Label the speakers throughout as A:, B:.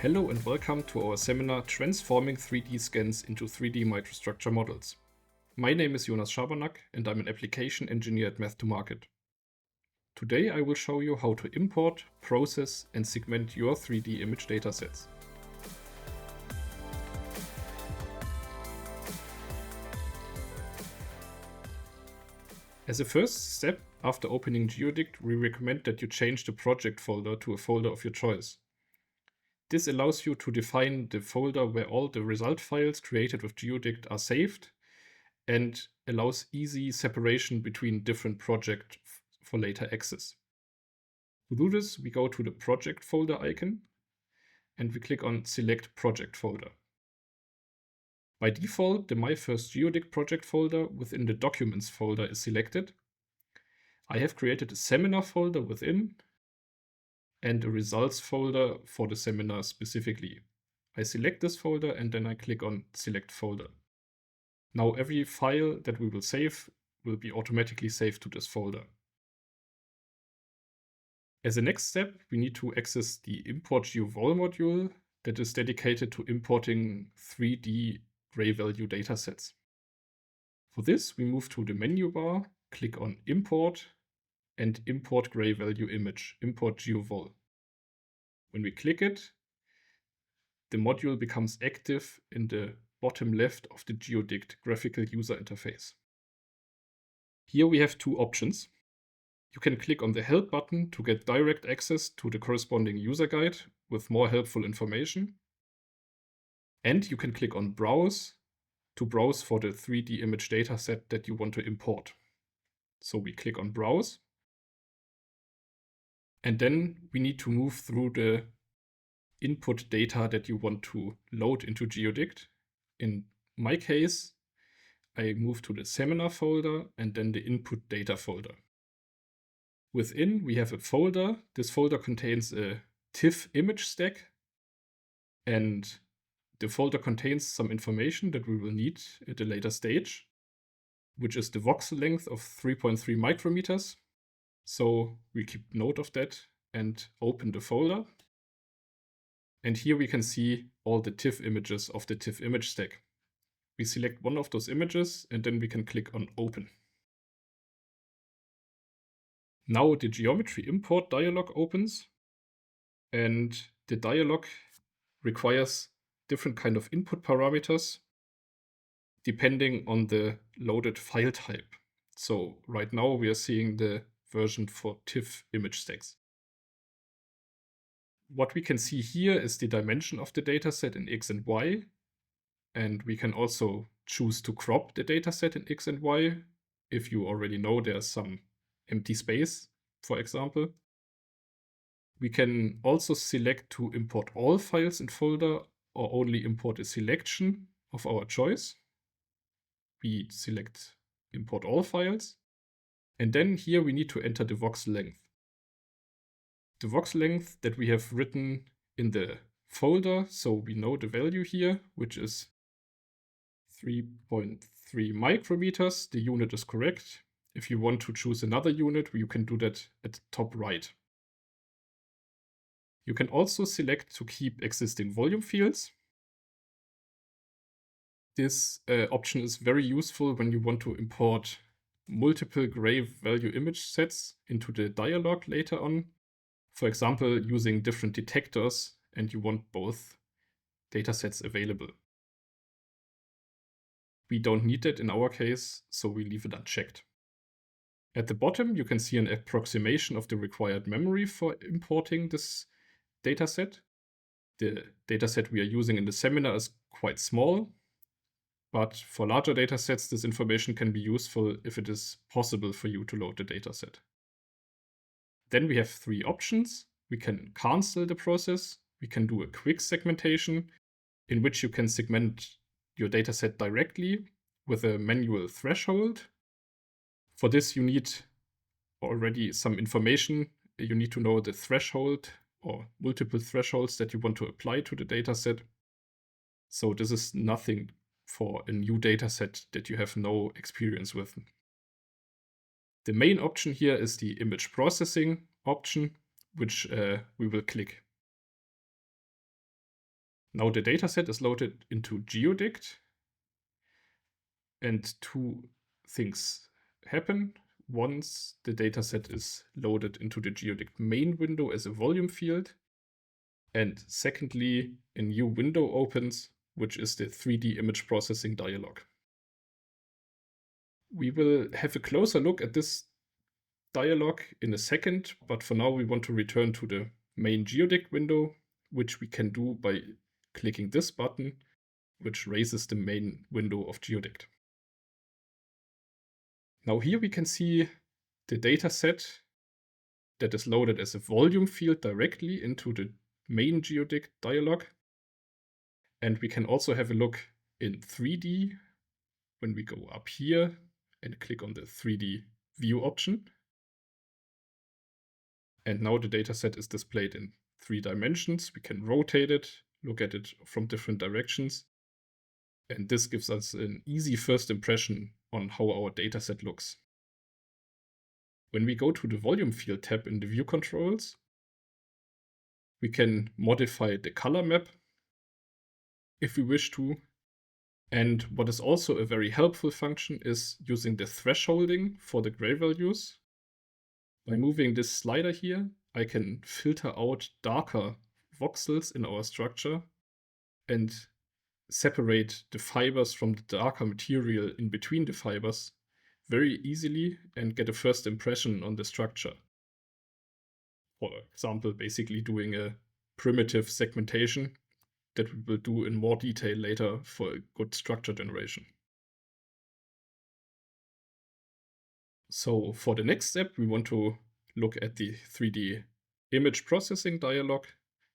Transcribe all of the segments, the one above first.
A: Hello and welcome to our seminar Transforming 3D Scans into 3D Microstructure Models. My name is Jonas Schabernack and I'm an application engineer at Math2Market. Today I will show you how to import, process and segment your 3D image datasets. As a first step, after opening GeoDict, we recommend that you change the project folder to a folder of your choice. This allows you to define the folder where all the result files created with GeoDict are saved and allows easy separation between different projects for later access. To do this, we go to the project folder icon and we click on Select Project Folder. By default, the My First GeoDict project folder within the Documents folder is selected. I have created a seminar folder within and a results folder for the seminar specifically. I select this folder and then I click on Select Folder. Now every file that we will save will be automatically saved to this folder. As a next step, we need to access the Import GeoVol module that is dedicated to importing 3D gray value datasets. For this, we move to the menu bar, click on Import, and Import Gray Value Image, Import GeoVol. When we click it, the module becomes active in the bottom left of the GeoDict graphical user interface. Here we have two options. You can click on the Help button to get direct access to the corresponding user guide with more helpful information. And you can click on Browse to browse for the 3D image dataset that you want to import. So we click on Browse. And then we need to move through the input data that you want to load into GeoDict. In my case, I move to the seminar folder and then the input data folder. Within, we have a folder. This folder contains a TIFF image stack, and the folder contains some information that we will need at a later stage, which is the voxel length of 3.3 micrometers. So we keep note of that and open the folder. And here we can see all the TIFF images of the TIFF image stack. We select one of those images and then we can click on Open. Now the geometry import dialog opens, and the dialog requires different kind of input parameters depending on the loaded file type. So right now we are seeing the version for TIFF image stacks. What we can see here is the dimension of the dataset in X and Y, and we can also choose to crop the dataset in X and Y if you already know there's some empty space, for example. We can also select to import all files in folder or only import a selection of our choice. We select import all files. And then here we need to enter the voxel length. The voxel length that we have written in the folder, so we know the value here, which is 3.3 micrometers. The unit is correct. If you want to choose another unit, you can do that at the top right. You can also select to keep existing volume fields. This option is very useful when you want to import multiple gray value image sets into the dialog later on. For example, using different detectors, and you want both datasets available. We don't need that in our case, so we leave it unchecked. At the bottom, you can see an approximation of the required memory for importing this dataset. The dataset we are using in the seminar is quite small, but for larger datasets, this information can be useful if it is possible for you to load the dataset. Then we have three options. We can cancel the process. We can do a quick segmentation in which you can segment your dataset directly with a manual threshold. For this, you need already some information. You need to know the threshold or multiple thresholds that you want to apply to the dataset. So this is nothing for a new dataset that you have no experience with. The main option here is the image processing option, which we will click. Now the dataset is loaded into GeoDict, and two things happen. Once the dataset is loaded into the GeoDict main window as a volume field, and secondly, a new window opens, which is the 3D image processing dialog. We will have a closer look at this dialog in a second, but for now we want to return to the main GeoDict window, which we can do by clicking this button, which raises the main window of GeoDict. Now here we can see the dataset that is loaded as a volume field directly into the main GeoDict dialog. And we can also have a look in 3D when we go up here and click on the 3D view option. And now the dataset is displayed in 3 dimensions. We can rotate it, look at it from different directions. And this gives us an easy first impression on how our dataset looks. When we go to the volume field tab in the view controls, we can modify the color map if we wish to. And what is also a very helpful function is using the thresholding for the gray values. By moving this slider here, I can filter out darker voxels in our structure and separate the fibers from the darker material in between the fibers very easily and get a first impression on the structure. For example, basically doing a primitive segmentation that we will do in more detail later for a good structure generation. So for the next step, we want to look at the 3D image processing dialog.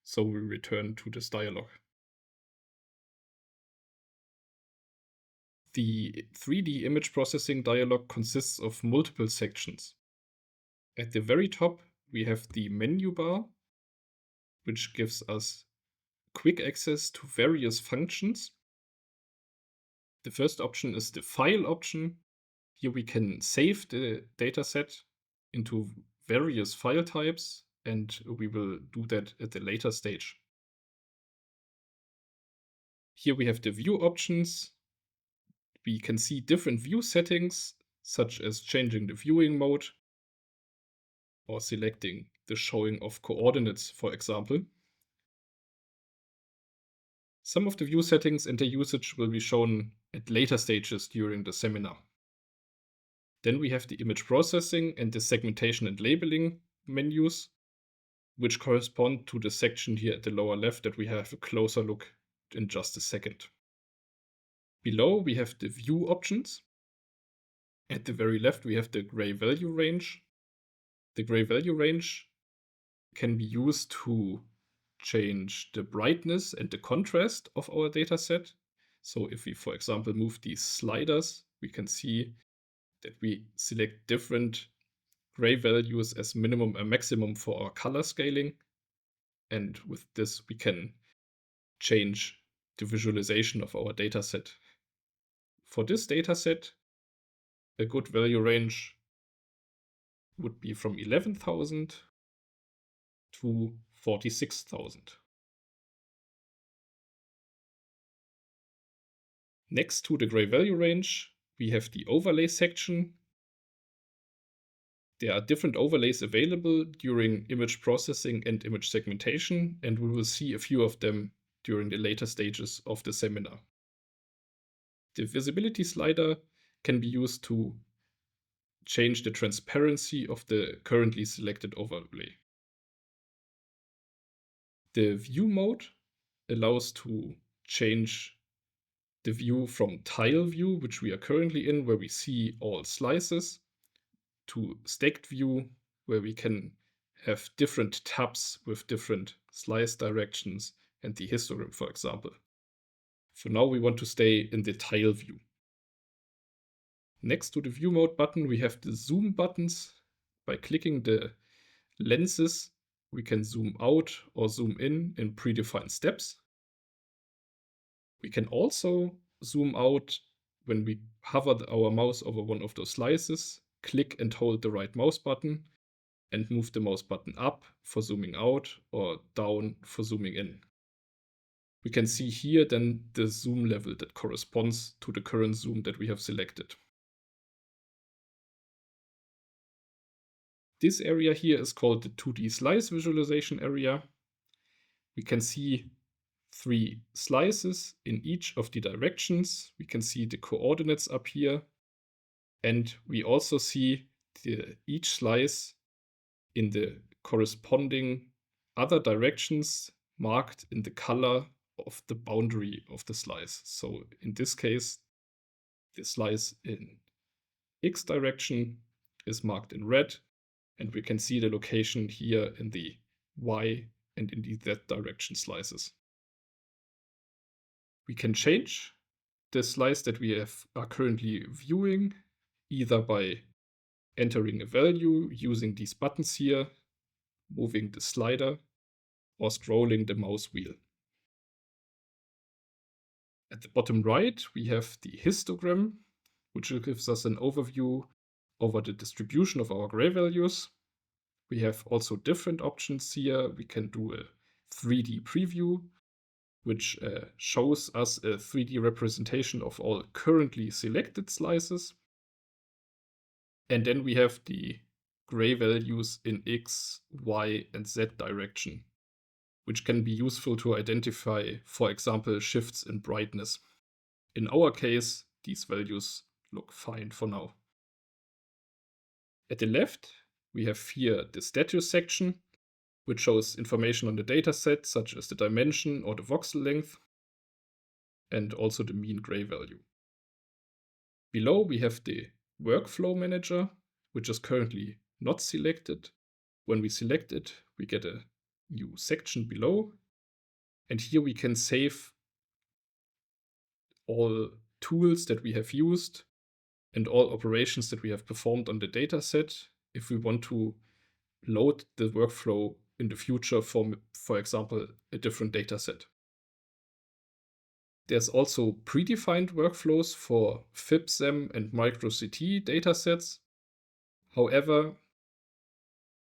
A: So we return to this dialog. The 3D image processing dialog consists of multiple sections. At the very top, we have the menu bar, which gives us quick access to various functions. The first option is the file option. Here we can save the dataset into various file types, and we will do that at a later stage. Here we have the view options. We can see different view settings, such as changing the viewing mode or selecting the showing of coordinates, for example. Some of the view settings and their usage will be shown at later stages during the seminar. Then we have the image processing and the segmentation and labeling menus, which correspond to the section here at the lower left that we have a closer look in just a second. Below we have the view options. At the very left we have the gray value range. The gray value range can be used to change the brightness and the contrast of our dataset. So if we, for example, move these sliders, we can see that we select different gray values as minimum and maximum for our color scaling. And with this, we can change the visualization of our dataset. For this dataset, a good value range would be from 11,000 to 46,000. Next to the gray value range, we have the overlay section. There are different overlays available during image processing and image segmentation, and we will see a few of them during the later stages of the seminar. The visibility slider can be used to change the transparency of the currently selected overlay. The view mode allows to change the view from tile view, which we are currently in, where we see all slices, to stacked view, where we can have different tabs with different slice directions and the histogram, for example. For now, we want to stay in the tile view. Next to the view mode button, we have the zoom buttons. By clicking the lenses, we can zoom out or zoom in predefined steps. We can also zoom out when we hover our mouse over one of those slices, click and hold the right mouse button, and move the mouse button up for zooming out or down for zooming in. we can see here then the zoom level that corresponds to the current zoom that we have selected. This area here is called the 2D slice visualization area. We can see 3 slices in each of the directions. We can see the coordinates up here. And we also see each slice in the corresponding other directions marked in the color of the boundary of the slice. So in this case, the slice in X direction is marked in red, and we can see the location here in the Y and in the Z direction slices. We can change the slice that we are currently viewing, either by entering a value using these buttons here, moving the slider, or scrolling the mouse wheel. At the bottom right, we have the histogram, which gives us an overview over the distribution of our gray values. We have also different options here. We can do a 3D preview, which shows us a 3D representation of all currently selected slices. And then we have the gray values in X, Y, and Z direction, which can be useful to identify, for example, shifts in brightness. In our case, these values look fine for now. At the left, we have here the status section, which shows information on the dataset, such as the dimension or the voxel length, and also the mean gray value. Below, we have the workflow manager, which is currently not selected. When we select it, we get a new section below, and here we can save all tools that we have used and all operations that we have performed on the dataset if we want to load the workflow in the future for example, a different dataset. There's also predefined workflows for FIB-SEM and microCT datasets. However,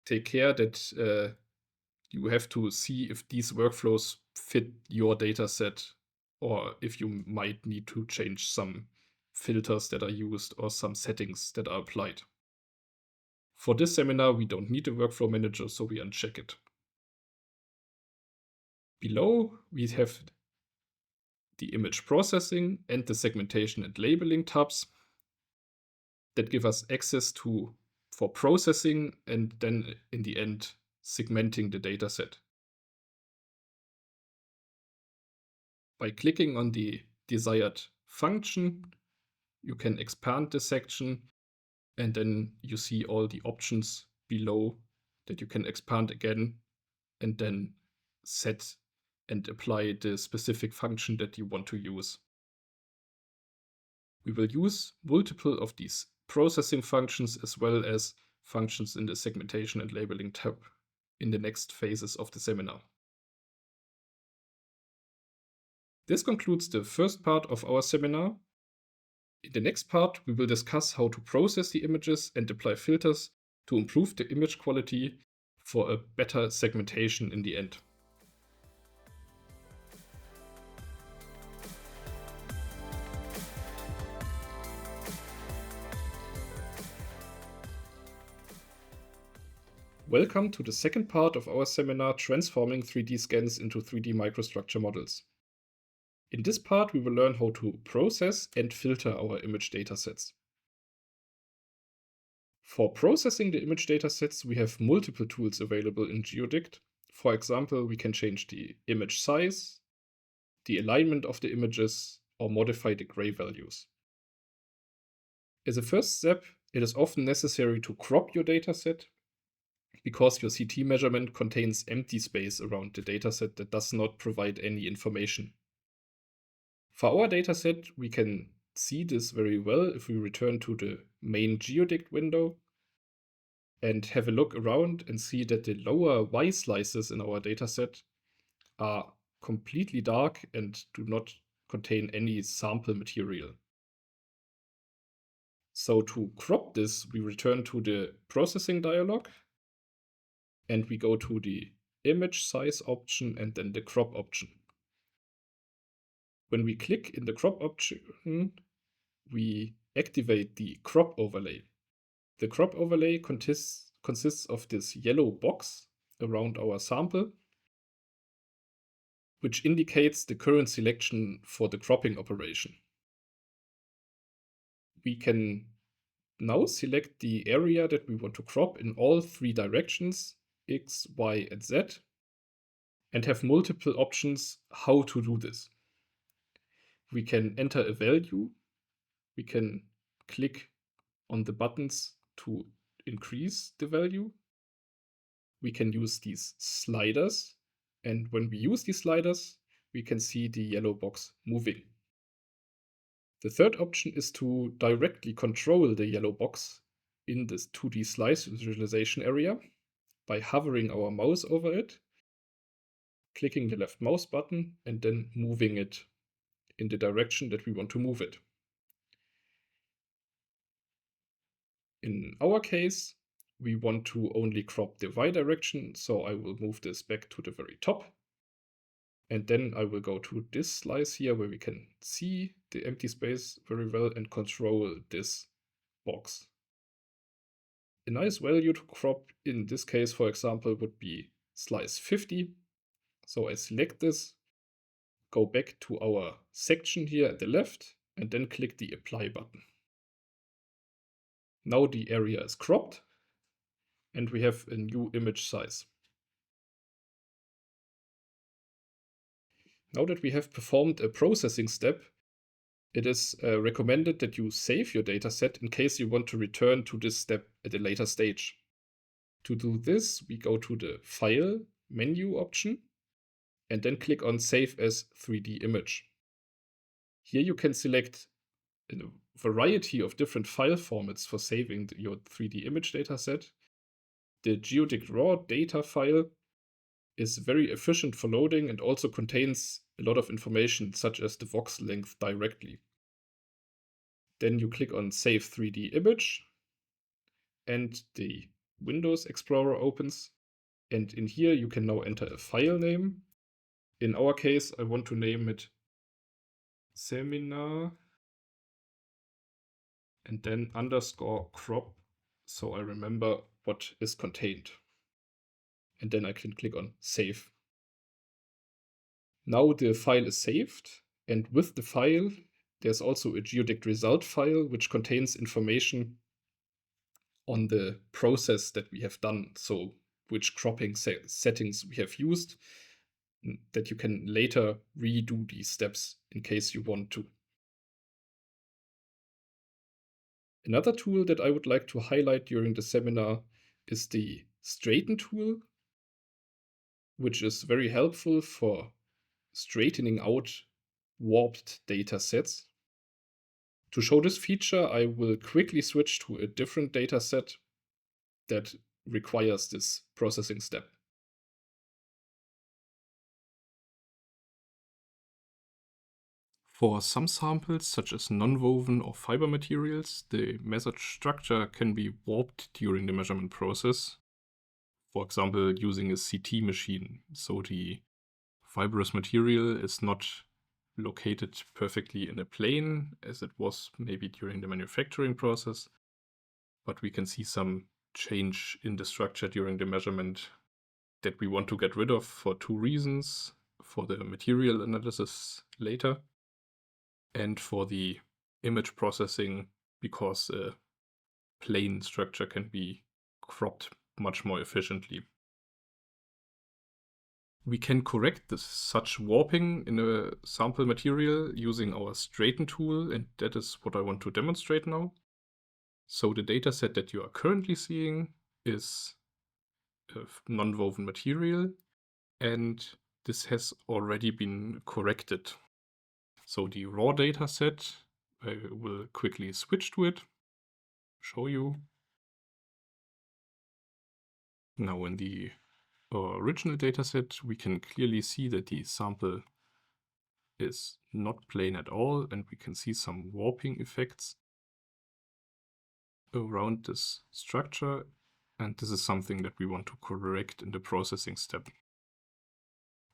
A: take care that you have to see if these workflows fit your dataset, or if you might need to change some filters that are used or some settings that are applied. For this seminar, we don't need a workflow manager, so we uncheck it. Below, we have the image processing and the segmentation and labeling tabs that give us access for processing and then in the end segmenting the dataset. By clicking on the desired function, you can expand the section, and then you see all the options below that you can expand again and then set and apply the specific function that you want to use. We will use multiple of these processing functions as well as functions in the segmentation and labeling tab in the next phases of the seminar. This concludes the first part of our seminar. In the next part, we will discuss how to process the images and apply filters to improve the image quality for a better segmentation in the end. Welcome to the second part of our seminar, Transforming 3D Scans into 3D Microstructure Models. In this part, we will learn how to process and filter our image datasets. For processing the image datasets, we have multiple tools available in GeoDict. For example, we can change the image size, the alignment of the images, or modify the gray values. As a first step, it is often necessary to crop your dataset because your CT measurement contains empty space around the dataset that does not provide any information. For our dataset, we can see this very well if we return to the main GeoDict window and have a look around and see that the lower Y slices in our dataset are completely dark and do not contain any sample material. So to crop this, we return to the processing dialog and we go to the image size option and then the crop option. When we click in the crop option, we activate the crop overlay. The crop overlay consists of this yellow box around our sample, which indicates the current selection for the cropping operation. We can now select the area that we want to crop in all three directions, X, Y, and Z, and have multiple options how to do this. We can enter a value. We can click on the buttons to increase the value. We can use these sliders, and when we use these sliders, we can see the yellow box moving. The third option is to directly control the yellow box in this 2D slice visualization area by hovering our mouse over it, clicking the left mouse button, and then moving it in the direction that we want to move it. In our case, we want to only crop the Y direction, so I will move this back to the very top. And then I will go to this slice here where we can see the empty space very well and control this box. A nice value to crop in this case, for example, would be slice 50. So I select this, go back to our section here at the left, and then click the apply button. Now the area is cropped and we have a new image size. Now that we have performed a processing step, it is recommended that you save your dataset in case you want to return to this step at a later stage. To do this, we go to the File menu option and then click on Save as 3D Image. Here you can select a variety of different file formats for saving your 3D image dataset. The Geodict raw data file is very efficient for loading and also contains a lot of information such as the voxel length directly. Then you click on Save 3D Image and the Windows Explorer opens. And in here you can now enter a file name. In our case, I want to name it seminar and then _crop, so I remember what is contained. And then I can click on Save. Now the file is saved, and with the file, there's also a Geodict result file which contains information on the process that we have done, so which cropping settings we have used, that you can later redo these steps in case you want to. Another tool that I would like to highlight during the seminar is the Straighten tool, which is very helpful for straightening out warped data sets. To show this feature, I will quickly switch to a different data set that requires this processing step. For some samples, such as nonwoven or fiber materials, the message structure can be warped during the measurement process. For example, using a CT machine, so the fibrous material is not located perfectly in a plane as it was maybe during the manufacturing process, but we can see some change in the structure during the measurement that we want to get rid of for two reasons: for the material analysis later and for the image processing, because a plane structure can be cropped much more efficiently. We can correct such warping in a sample material using our Straighten tool, and that is what I want to demonstrate now. So the dataset that you are currently seeing is a nonwoven material, and this has already been corrected. So the raw dataset, I will quickly switch to it, show you. Now in the original dataset, we can clearly see that the sample is not plain at all, and we can see some warping effects around this structure, and this is something that we want to correct in the processing step.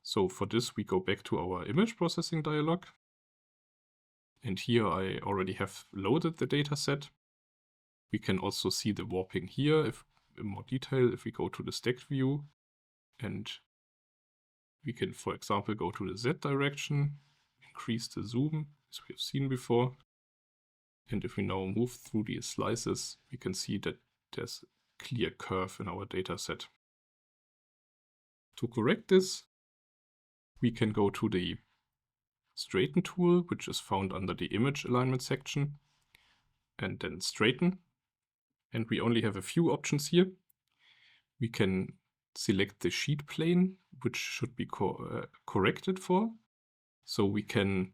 A: So for this, we go back to our image processing dialog And here I already have loaded the dataset. We can also see the warping here in more detail if we go to the stacked view. And we can, for example, go to the Z direction, increase the zoom, as we have seen before. And if we now move through these slices, we can see that there's a clear curve in our dataset. To correct this, we can go to the Straighten tool, which is found under the Image Alignment section, and then Straighten. And we only have a few options here. We can select the sheet plane, which should be corrected for. So we can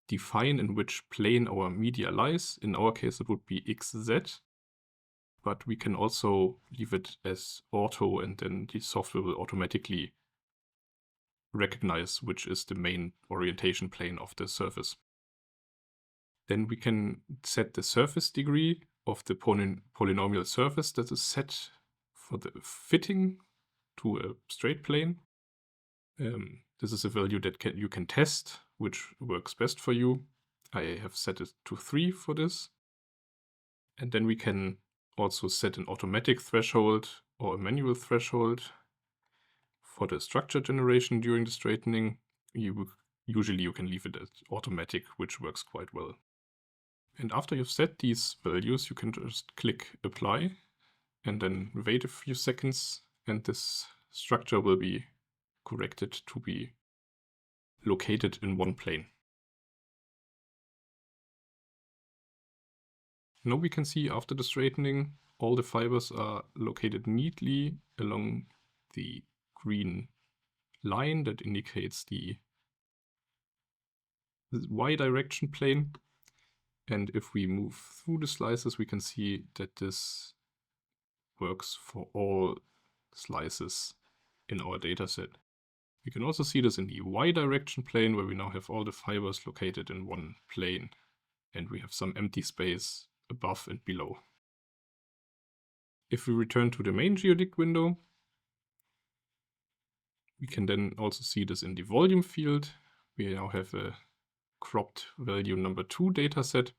A: define in which plane our media lies. In our case, it would be XZ. But we can also leave it as auto, and then the software will automatically recognize which is the main orientation plane of the surface. Then we can set the surface degree of the polynomial surface that is set for the fitting to a straight plane. This is a value that you can test, which works best for you. I have set it to 3 for this. And then we can also set an automatic threshold or a manual threshold. For the structure generation during the straightening, usually you can leave it as automatic, which works quite well. And after you've set these values, you can just click Apply and then wait a few seconds, and this structure will be corrected to be located in one plane. Now we can see after the straightening, all the fibers are located neatly along the green line that indicates the Y direction plane. And if we move through the slices, we can see that this works for all slices in our dataset. We can also see this in the Y direction plane, where we now have all the fibers located in one plane, and we have some empty space above and below. If we return to the main GeoDict window, we can then also see this in the volume field. We now have a cropped value number 2 dataset.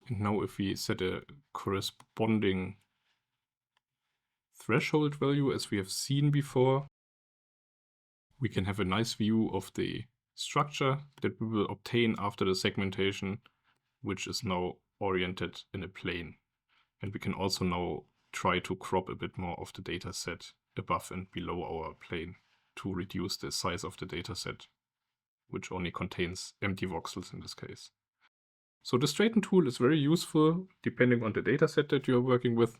A: And now if we set a corresponding threshold value, as we have seen before, we can have a nice view of the structure that we will obtain after the segmentation, which is now oriented in a plane. And we can also now try to crop a bit more of the dataset above and below our plane to reduce the size of the dataset, which only contains empty voxels in this case. So the Straighten tool is very useful depending on the dataset that you are working with,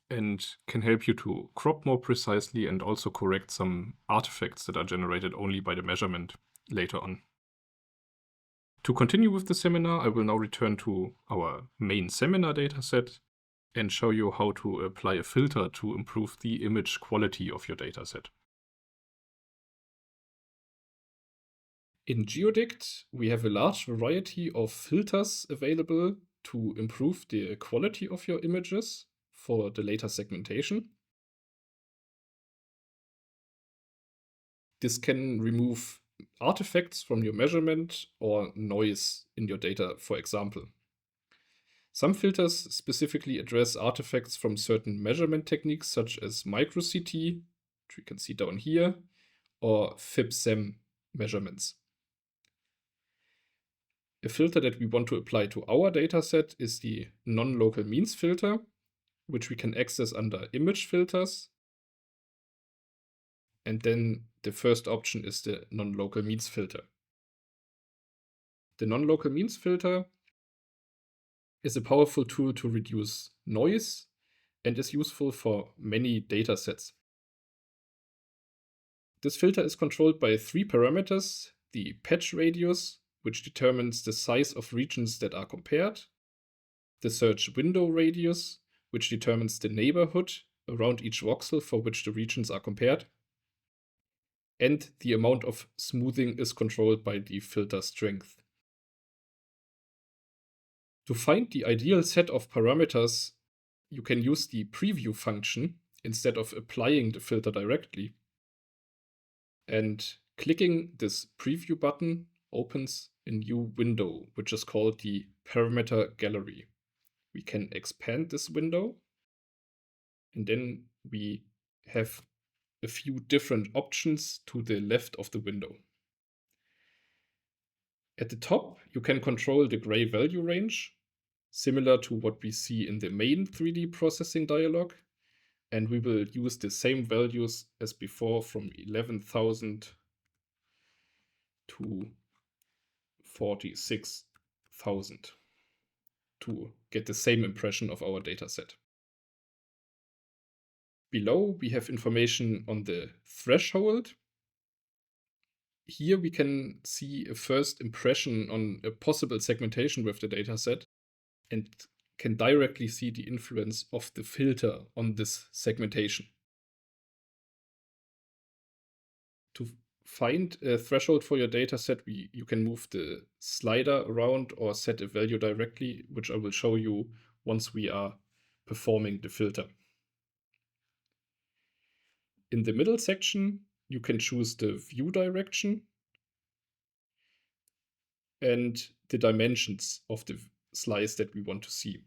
A: and can help you to crop more precisely and also correct some artifacts that are generated only by the measurement later on. To continue with the seminar, I will now return to our main seminar dataset and show you how to apply a filter to improve the image quality of your dataset. In GeoDict, we have a large variety of filters available to improve the quality of your images for the later segmentation. This can remove artifacts from your measurement or noise in your data, for example. Some filters specifically address artifacts from certain measurement techniques, such as micro-CT, which we can see down here, or FibSem measurements. A filter that we want to apply to our dataset is the non-local means filter, which we can access under Image Filters. And then the first option is the non-local means filter. The non-local means filter is a powerful tool to reduce noise and is useful for many datasets. This filter is controlled by 3 parameters: the patch radius, which determines the size of regions that are compared, the search window radius, which determines the neighborhood around each voxel for which the regions are compared, and the amount of smoothing is controlled by the filter strength. To find the ideal set of parameters, you can use the preview function instead of applying the filter directly, and Clicking this preview button opens a new window, which is called the parameter gallery. We can expand this window, and then we have a few different options to the left of the window. At the top, you can control the gray value range, similar to what we see in the main 3D processing dialog. And we will use the same values as before from 11,000 to 46,000 to get the same impression of our dataset. Below, we have information on the threshold. Here we can see a first impression on a possible segmentation with the dataset and can directly see the influence of the filter on this segmentation. To find a threshold for your dataset, you can move the slider around or set a value directly, which I will show you once we are performing the filter. In the middle section, you can choose the view direction and the dimensions of the slice that we want to see.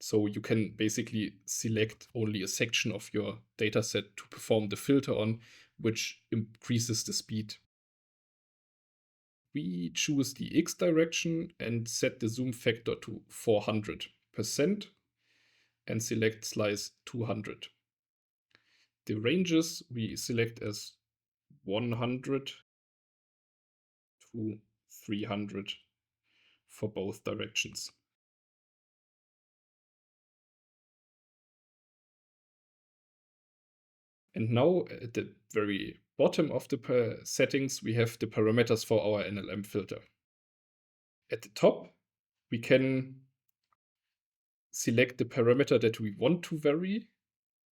A: So you can basically select only a section of your dataset to perform the filter on, which increases the speed. We choose the X direction and set the zoom factor to 400% and select slice 200. The ranges we select as 100 to 300 for both directions. And now at the very bottom of the settings, we have the parameters for our NLM filter. At the top, we can select the parameter that we want to vary.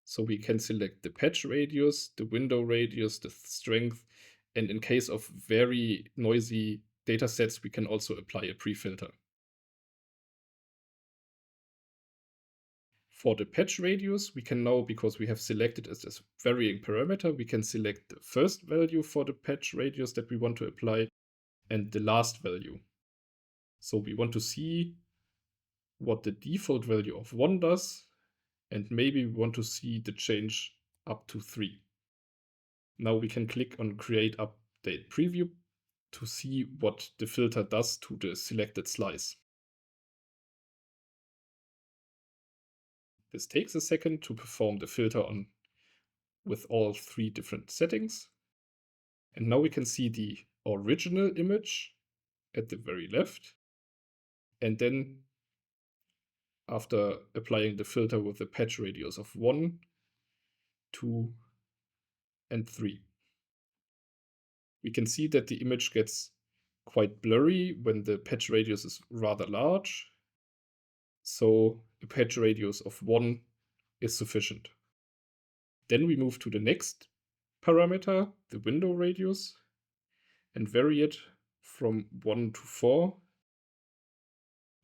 A: So we can select the patch radius, the window radius, the strength, and in case of very noisy datasets, we can also apply a pre-filter. For the patch radius, we can now, because we have selected as a varying parameter, we can select the first value for the patch radius that we want to apply and the last value. So we want to see what the default value of 1 does, and maybe we want to see the change up to 3. Now we can click on Create Update Preview to see what the filter does to the selected slice. This takes a second to perform the filter on with all 3 different settings. And now we can see the original image at the very left. And then after applying the filter with a patch radius of 1, 2, and 3. We can see that the image gets quite blurry when the patch radius is rather large. So a patch radius of 1 is sufficient. Then we move to the next parameter, the window radius, and vary it from 1 to 4,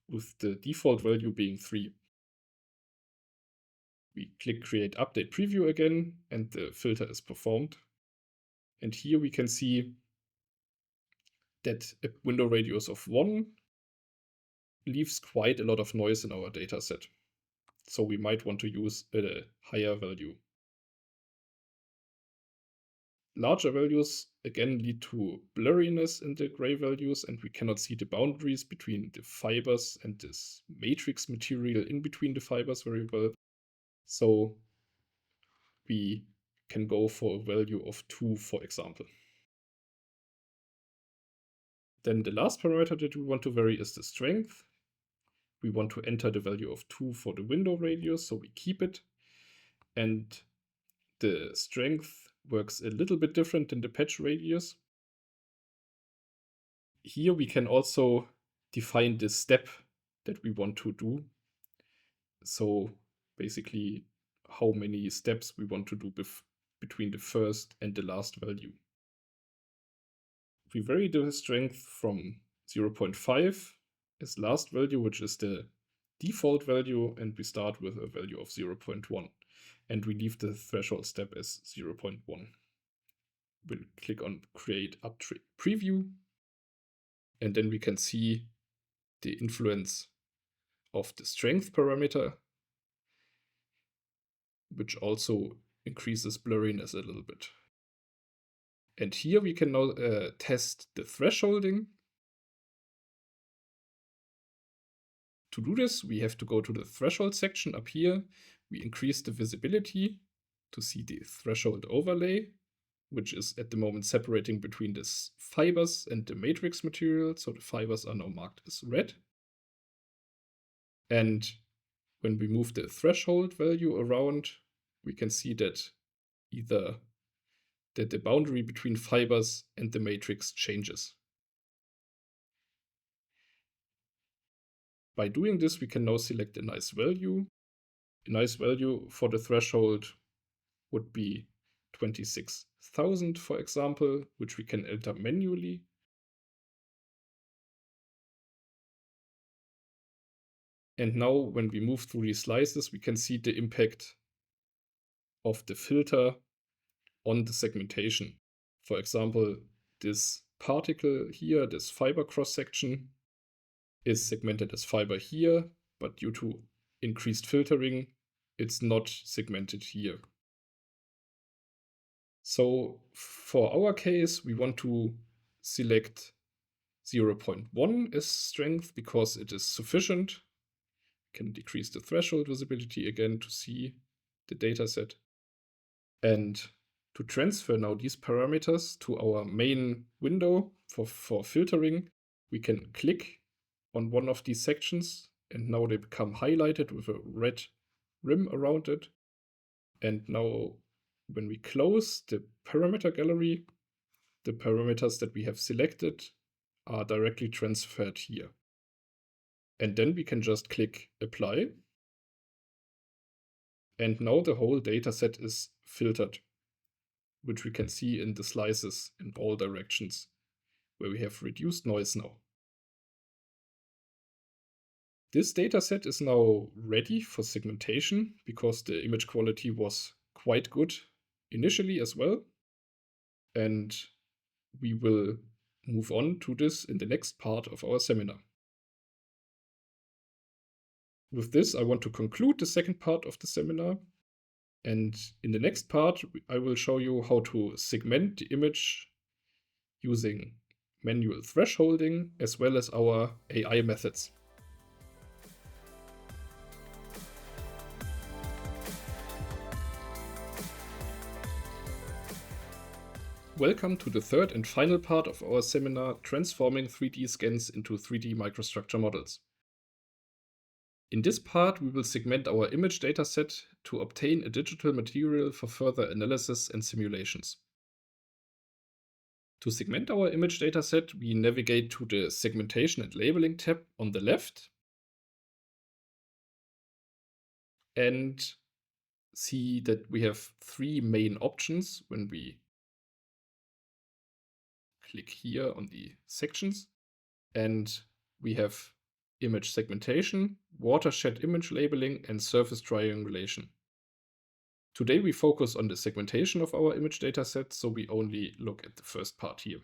A: with the default value being 3. We click Create Update Preview again, and the filter is performed. And here we can see that a window radius of 1 leaves quite a lot of noise in our dataset. So we might want to use a higher value. Larger values again lead to blurriness in the gray values, and we cannot see the boundaries between the fibers and this matrix material in between the fibers very well. So we can go for a value of 2, for example. Then the last parameter that we want to vary is the strength. We want to enter the value of 2 for the window radius, so we keep it. And the strength works a little bit different than the patch radius. Here we can also define the step that we want to do. So basically how many steps we want to do between the first and the last value. We vary the strength from 0.5 as last value, which is the default value, and we start with a value of 0.1. And we leave the threshold step as 0.1. we'll click on Create Uptree Preview, and then we can see the influence of the strength parameter, which also increases blurriness a little bit. And here we can now test the thresholding. To do this, we have to go to the threshold section up here. We increase the visibility to see the threshold overlay, which is at the moment separating between the fibers and the matrix material. So the fibers are now marked as red. And when we move the threshold value around, we can see that either that the boundary between fibers and the matrix changes. By doing this, we can now select a nice value. A nice value for the threshold would be 26,000, for example, which we can enter manually. And now when we move through these slices, we can see the impact of the filter on the segmentation. For example, this particle here, this fiber cross-section, is segmented as fiber here, but due to increased filtering, it's not segmented here. So for our case, we want to select 0.1 as strength because it is sufficient. We can decrease the threshold visibility again to see the data set. And to transfer now these parameters to our main window for filtering, we can click on one of these sections, and now they become highlighted with a red rim around it. And now when we close the parameter gallery, the parameters that we have selected are directly transferred here. And then we can just click Apply. And now the whole data set is filtered, which we can see in the slices in all directions, where we have reduced noise now. This dataset is now ready for segmentation because the image quality was quite good initially as well. And we will move on to this in the next part of our seminar. With this, I want to conclude the second part of the seminar. And in the next part, I will show you how to segment the image using manual thresholding as well as our AI methods. Welcome to the third and final part of our seminar, Transforming 3D Scans into 3D Microstructure Models. In this part, we will segment our image dataset to obtain a digital material for further analysis and simulations. To segment our image dataset, we navigate to the Segmentation and Labeling tab on the left and see that we have three main options when we click here on the sections. And we have image segmentation, watershed image labeling, and surface triangulation. Today we focus on the segmentation of our image dataset, so we only look at the first part here.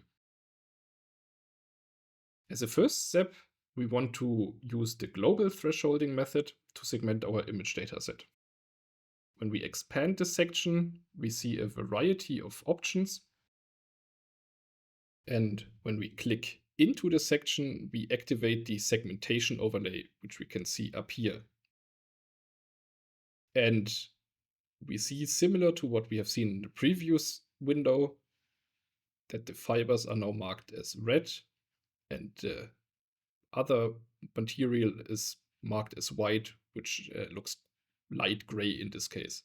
A: As a first step, we want to use the global thresholding method to segment our image dataset. When we expand the section, we see a variety of options. And when we click into the section, we activate the segmentation overlay, which we can see up here. And we see, similar to what we have seen in the previous window, that the fibers are now marked as red and the other material is marked as white, which looks light gray in this case.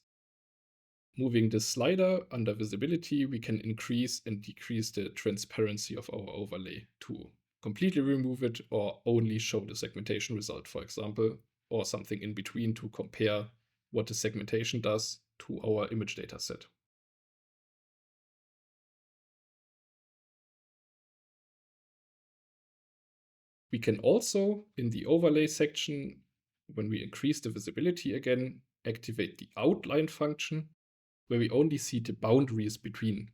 A: Moving the slider under visibility, we can increase and decrease the transparency of our overlay to completely remove it or only show the segmentation result, for example, or something in between to compare what the segmentation does to our image dataset. We can also, in the overlay section, when we increase the visibility again, activate the outline function, where we only see the boundaries between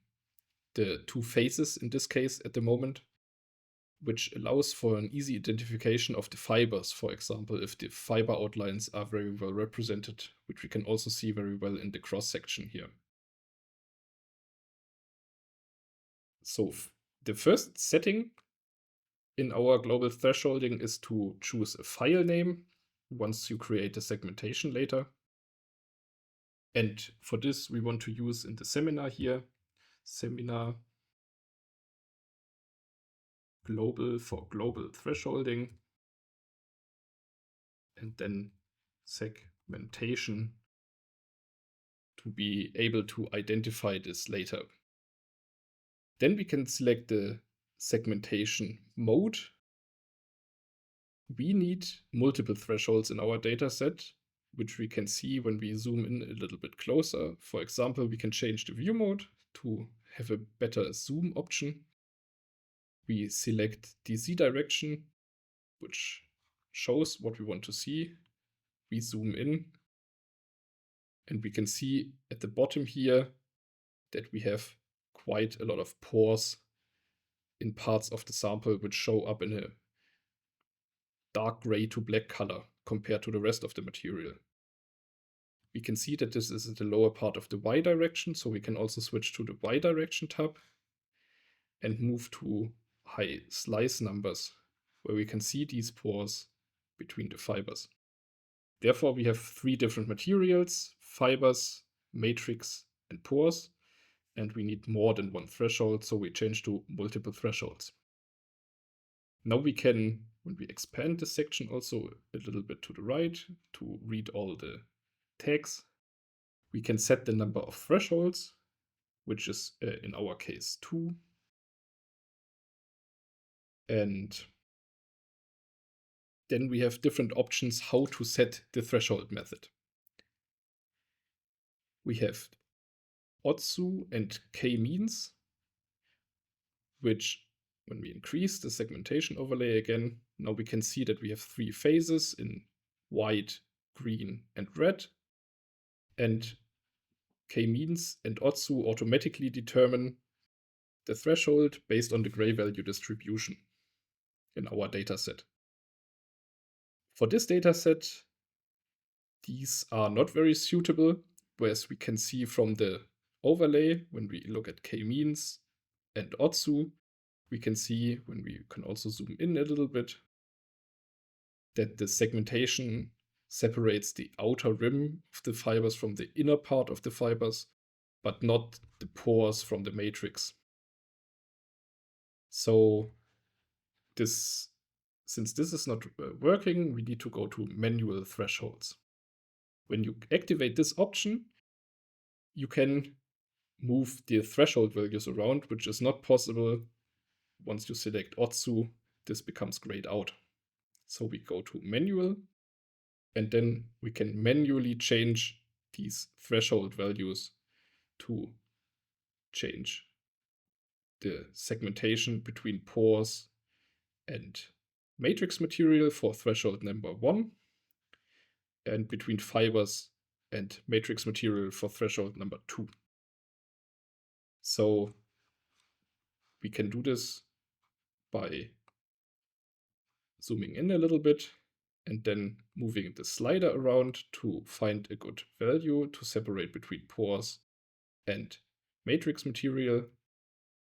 A: the two faces in this case at the moment, which allows for an easy identification of the fibers, for example, if the fiber outlines are very well represented, which we can also see very well in the cross-section here. So the first setting in our global thresholding is to choose a file name once you create a segmentation later. And for this, we want to use in the seminar here, seminar global for global thresholding, and then segmentation to be able to identify this later. Then we can select the segmentation mode. We need multiple thresholds in our data set, which we can see when we zoom in a little bit closer. For example, we can change the view mode to have a better zoom option. We select the Z direction, which shows what we want to see. We zoom in, and we can see at the bottom here that we have quite a lot of pores in parts of the sample which show up in a dark gray to black color compared to the rest of the material. We can see that this is the lower part of the Y direction, so we can also switch to the Y direction tab and move to high slice numbers, where we can see these pores between the fibers. Therefore, we have three different materials: fibers, matrix, and pores, and we need more than one threshold, so we change to multiple thresholds. Now we can, when we expand the section also a little bit to the right to read all the tags, we can set the number of thresholds, which is in our case 2. And then we have different options how to set the threshold method. We have Otsu and k-means, which when we increase the segmentation overlay again, now we can see that we have three phases in white, green, and red. And k-means and Otsu automatically determine the threshold based on the gray value distribution in our dataset. For this dataset, these are not very suitable, whereas we can see from the overlay, when we look at k-means and Otsu, we can see, when we can also zoom in a little bit, that the segmentation separates the outer rim of the fibers from the inner part of the fibers, but not the pores from the matrix. So since this is not working, we need to go to manual thresholds. When you activate this option, you can move the threshold values around, which is not possible. Once you select Otsu, this becomes grayed out. So we go to manual, and then we can manually change these threshold values to change the segmentation between pores and matrix material for threshold number 1, and between fibers and matrix material for threshold number 2. So we can do this by zooming in a little bit and then moving the slider around to find a good value to separate between pores and matrix material.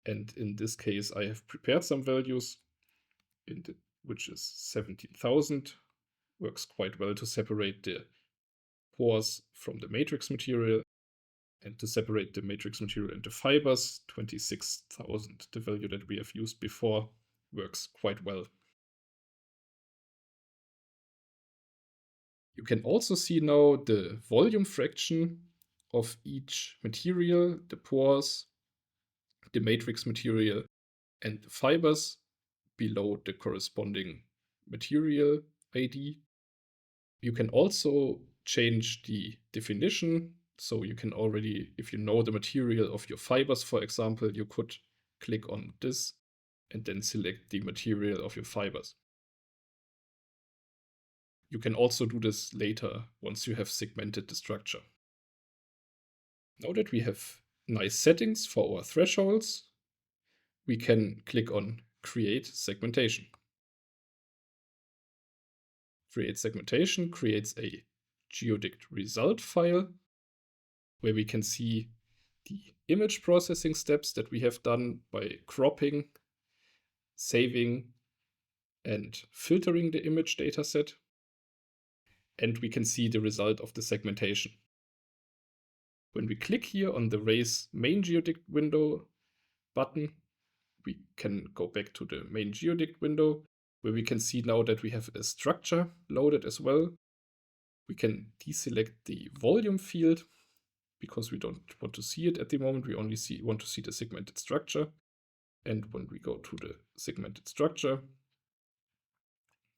A: And in this case, I have prepared some values, which is 17,000. Works quite well to separate the pores from the matrix material, and to separate the matrix material into fibers, 26,000. The value that we have used before works quite well. You can also see now the volume fraction of each material, the pores, the matrix material, and the fibers below the corresponding material ID. You can also change the definition. So you can already, if you know the material of your fibers, for example, you could click on this and then select the material of your fibers. You can also do this later once you have segmented the structure. Now that we have nice settings for our thresholds, we can click on Create Segmentation. Create Segmentation creates a Geodict result file where we can see the image processing steps that we have done by cropping, saving, and filtering the image dataset. And we can see the result of the segmentation. When we click here on the Raise Main Geodict window button, we can go back to the main Geodict window, where we can see now that we have a structure loaded as well. We can deselect the volume field because we don't want to see it at the moment. We only want to see the segmented structure. And when we go to the segmented structure,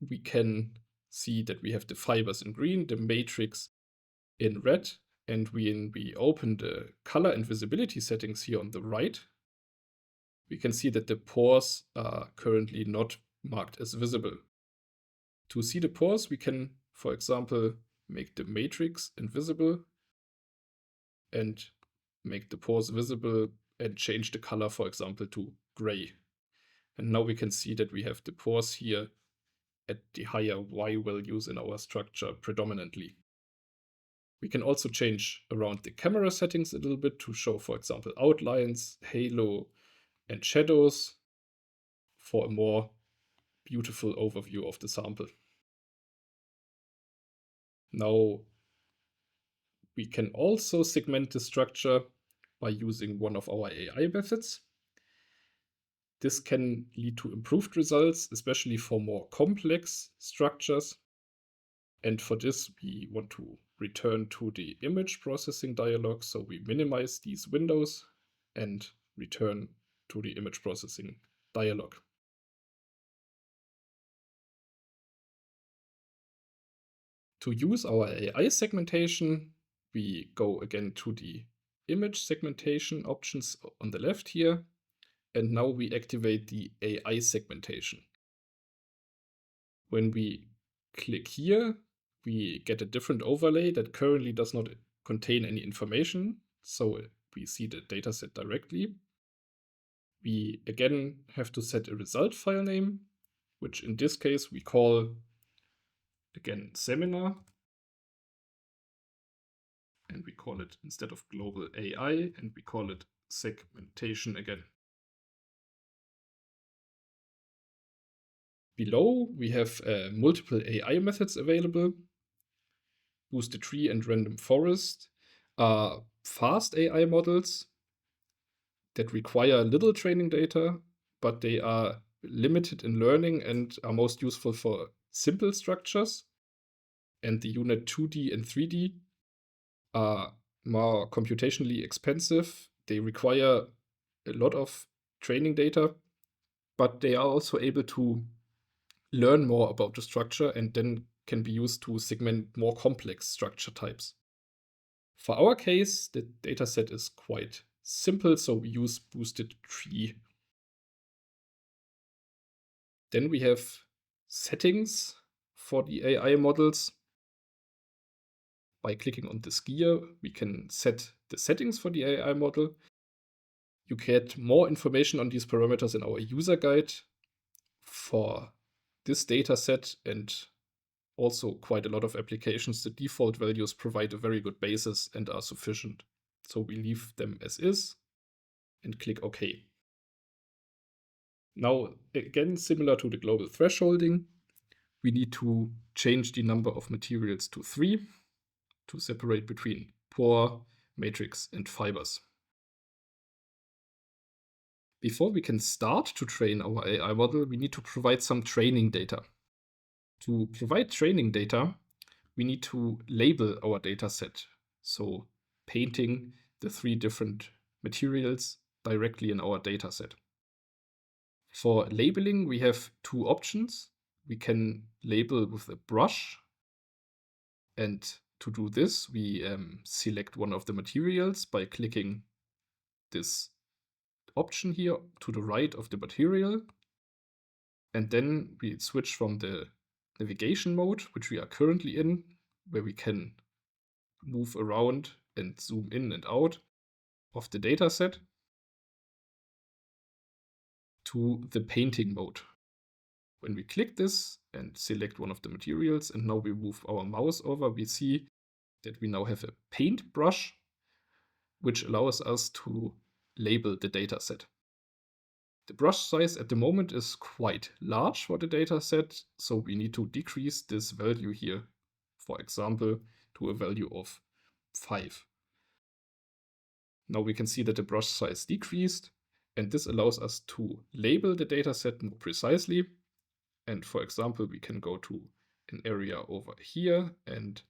A: we can see that we have the fibers in green, the matrix in red, and when we open the color and visibility settings here on the right, we can see that the pores are currently not marked as visible. To see the pores, we can, for example, make the matrix invisible and make the pores visible and change the color, for example, to gray. And now we can see that we have the pores here at the higher Y values in our structure predominantly. We can also change around the camera settings a little bit to show, for example, outlines, halo, and shadows for a more beautiful overview of the sample. Now, we can also segment the structure by using one of our AI methods. This can lead to improved results, especially for more complex structures. And for this, we want to return to the image processing dialog. So we minimize these windows and return to the image processing dialog. To use our AI segmentation, we go again to the image segmentation options on the left here. And now we activate the AI segmentation. When we click here, we get a different overlay that currently does not contain any information. So we see the dataset directly. We again have to set a result file name, which in this case we call again seminar. And we call it, instead of global AI, and we call it segmentation again. Below, we have multiple AI methods available. Boosted Tree and Random Forest are fast AI models that require little training data, but they are limited in learning and are most useful for simple structures. And the UNet 2D and 3D are more computationally expensive. They require a lot of training data, but they are also able to learn more about the structure and then can be used to segment more complex structure types. For our case, the dataset is quite simple, so we use Boosted Tree. Then we have settings for the AI models. By clicking on this gear, we can set the settings for the AI model. You get more information on these parameters in our user guide for this dataset and also quite a lot of applications. The default values provide a very good basis and are sufficient. So we leave them as is and click OK. Now, again, similar to the global thresholding, we need to change the number of materials to 3 to separate between pore, matrix, and fibers. Before we can start to train our AI model, we need to provide some training data. To provide training data, we need to label our dataset. So painting the 3 different materials directly in our dataset. For labeling, we have 2 options. We can label with a brush. And to do this, we select one of the materials by clicking this option here to the right of the material. And then we switch from the navigation mode, which we are currently in, where we can move around and zoom in and out of the dataset. to the painting mode. When we click this and select one of the materials, and now we move our mouse over, we see that we now have a paint brush, which allows us to label the data set. The brush size at the moment is quite large for the data set, so we need to decrease this value here, for example, to a value of 5. Now we can see that the brush size decreased, and this allows us to label the data set more precisely. And for example, we can go to an area over here and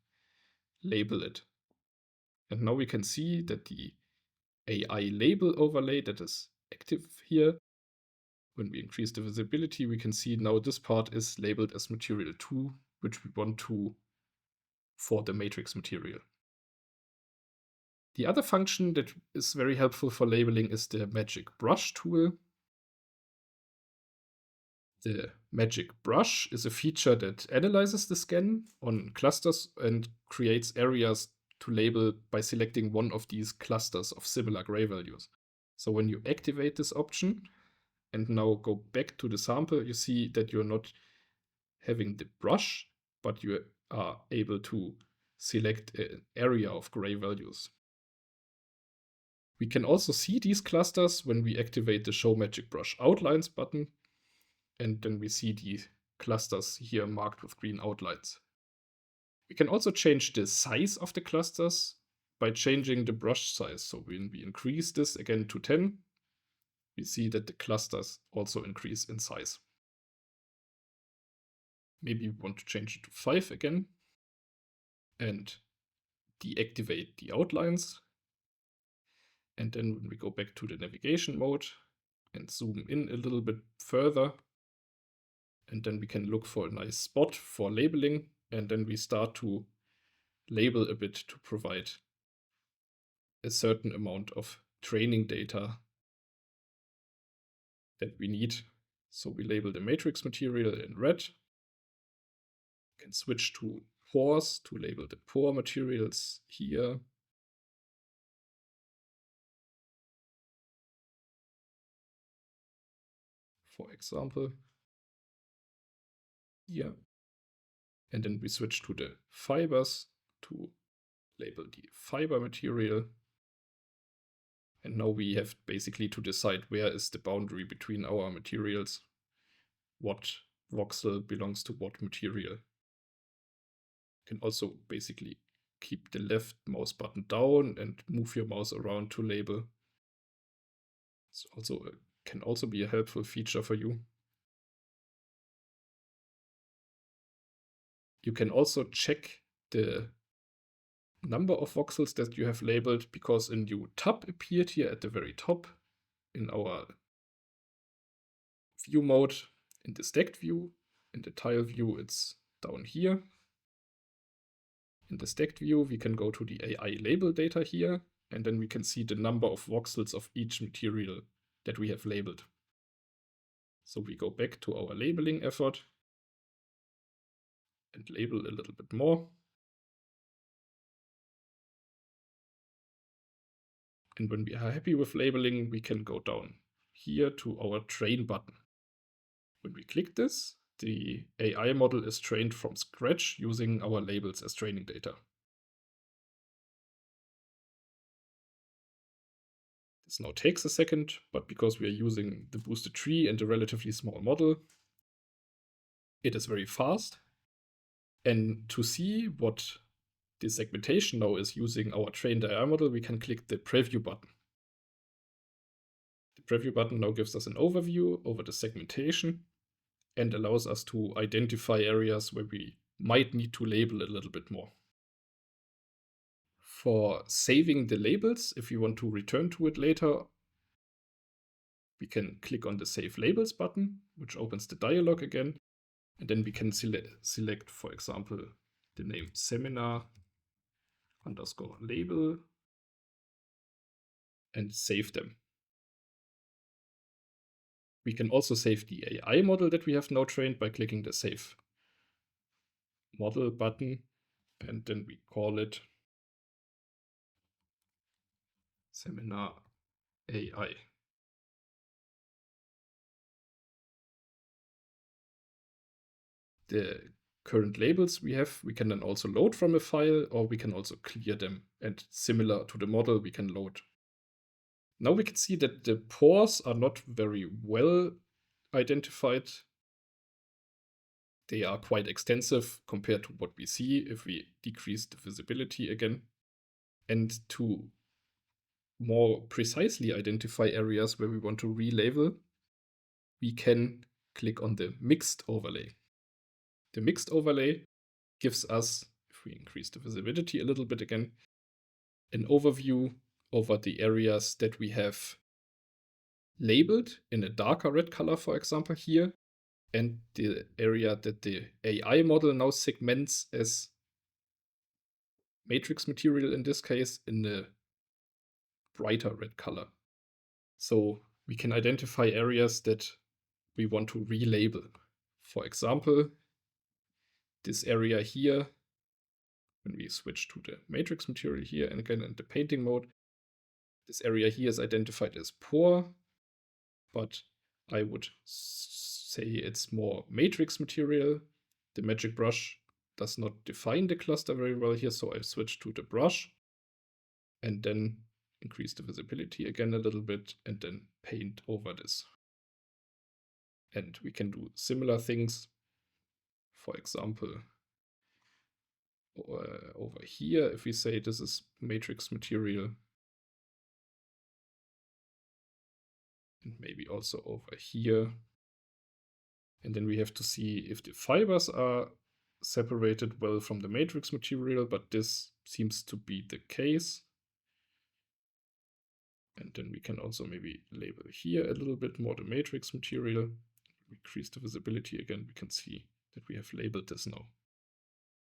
A: label it. And now we can see that the AI label overlay that is active here, when we increase the visibility, we can see now this part is labeled as material 2, which we want to for the matrix material. The other function that is very helpful for labeling is the Magic Brush tool. The Magic Brush is a feature that analyzes the scan on clusters and creates areas to label by selecting one of these clusters of similar gray values. So when you activate this option and now go back to the sample, you see that you're not having the brush, but you are able to select an area of gray values. We can also see these clusters when we activate the Show Magic Brush Outlines button, and then we see the clusters here marked with green outlines. We can also change the size of the clusters by changing the brush size. So when we increase this again to 10, we see that the clusters also increase in size. Maybe we want to change it to 5 again and deactivate the outlines. And then when we go back to the navigation mode and zoom in a little bit further, and then we can look for a nice spot for labeling, and then we start to label a bit to provide a certain amount of training data that we need. So we label the matrix material in red. We can switch to pores to label the pore materials here. For example, here. And then we switch to the fibers to label the fiber material. And now we have basically to decide where is the boundary between our materials, what voxel belongs to what material. You can also basically keep the left mouse button down and move your mouse around to label. It's also can also be a helpful feature for you. You can also check the number of voxels that you have labeled, because a new tab appeared here at the very top in our view mode in the stacked view. In the tile view, it's down here. In the stacked view, we can go to the AI label data here, and then we can see the number of voxels of each material that we have labeled. So we go back to our labeling effort and label a little bit more. And when we are happy with labeling, we can go down here to our train button. When we click this, the AI model is trained from scratch using our labels as training data. This now takes a second, but because we are using the boosted tree and a relatively small model, it is very fast. And to see what the segmentation now is using our trained AI model, we can click the preview button. The preview button now gives us an overview over the segmentation and allows us to identify areas where we might need to label a little bit more. For saving the labels, if we want to return to it later, we can click on the Save Labels button, which opens the dialog again. And then we can select, for example, the name seminar_label and save them. We can also save the AI model that we have now trained by clicking the Save Model button, and then we call it Seminar AI. the current labels we have, we can then also load from a file, or we can also clear them. And similar to the model, we can load. Now we can see that the pores are not very well identified. They are quite extensive compared to what we see if we decrease the visibility again. And to more precisely identify areas where we want to relabel, we can click on the mixed overlay. The mixed overlay gives us, if we increase the visibility a little bit again, an overview over the areas that we have labeled in a darker red color, for example, here, and the area that the AI model now segments as matrix material in this case in a brighter red color. So we can identify areas that we want to relabel. For example, this area here, when we switch to the matrix material here and again in the painting mode, this area here is identified as pore, but I would say it's more matrix material. The magic brush does not define the cluster very well here, so I switch to the brush and then increase the visibility again a little bit and then paint over this. And we can do similar things. For example, over here, if we say this is matrix material, and maybe also over here. And then we have to see if the fibers are separated well from the matrix material, but this seems to be the case. And then we can also maybe label here a little bit more the matrix material. Increase the visibility again, we can see that we have labeled this now.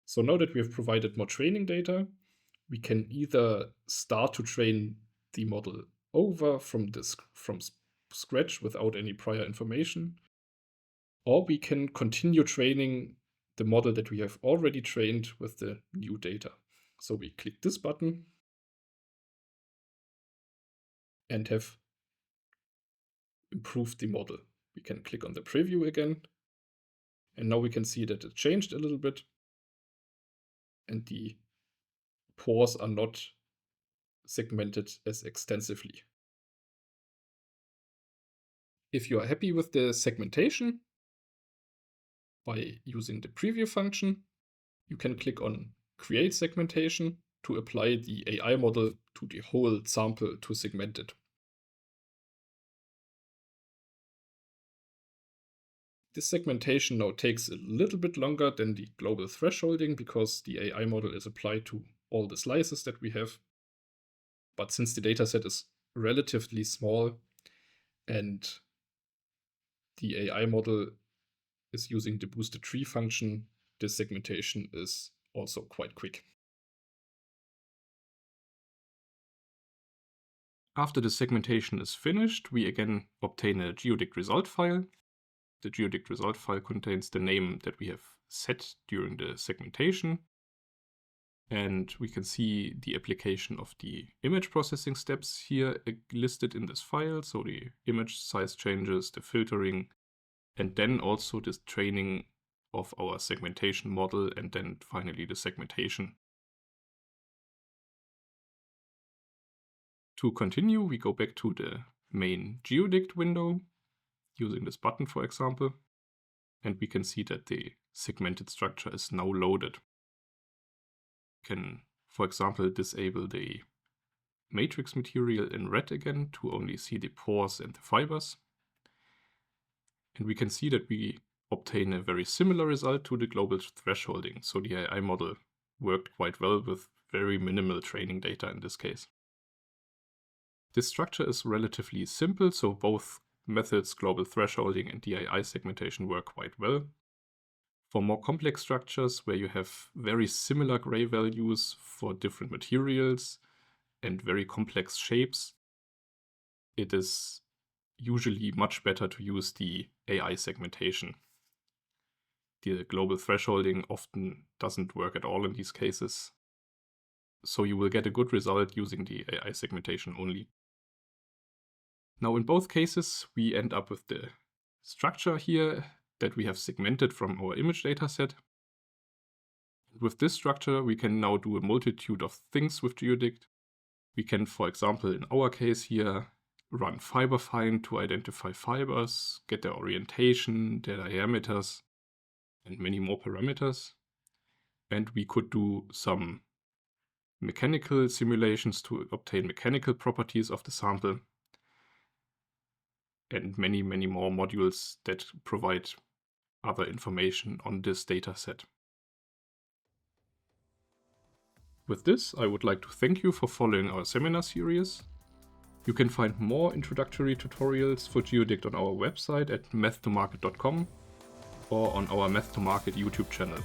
A: So now that we have provided more training data, we can either start to train the model over from scratch without any prior information, or we can continue training the model that we have already trained with the new data. So we click this button and have improved the model. We can click on the preview again, and now we can see that it changed a little bit, and the pores are not segmented as extensively. If you are happy with the segmentation, by using the preview function, you can click on Create Segmentation to apply the AI model to the whole sample to segment it. This segmentation now takes a little bit longer than the global thresholding because the AI model is applied to all the slices that we have. But since the dataset is relatively small and the AI model is using the boosted tree function, this segmentation is also quite quick. After the segmentation is finished, we again obtain a geodict result file. The geodict result file contains the name that we have set during the segmentation. And we can see the application of the image processing steps here listed in this file. So the image size changes, the filtering, and then also this training of our segmentation model, and then finally the segmentation. To continue, we go back to the main geodict window, using this button, for example, and we can see that the segmented structure is now loaded. We can, for example, disable the matrix material in red again to only see the pores and the fibers. And we can see that we obtain a very similar result to the global thresholding. So the AI model worked quite well with very minimal training data in this case. This structure is relatively simple, so both methods, global thresholding and DAI segmentation, work quite well. For more complex structures where you have very similar gray values for different materials and very complex shapes, it is usually much better to use the AI segmentation. The global thresholding often doesn't work at all in these cases, so you will get a good result using the AI segmentation only. Now in both cases we end up with the structure here that we have segmented from our image dataset. With this structure, we can now do a multitude of things with GeoDict. We can, for example, in our case here, run FiberFind to identify fibers, get their orientation, their diameters, and many more parameters. And we could do some mechanical simulations to obtain mechanical properties of the sample, and many, many more modules that provide other information on this data set. With this, I would like to thank you for following our seminar series. You can find more introductory tutorials for GeoDict on our website at math2market.com or on our Math2Market YouTube channel.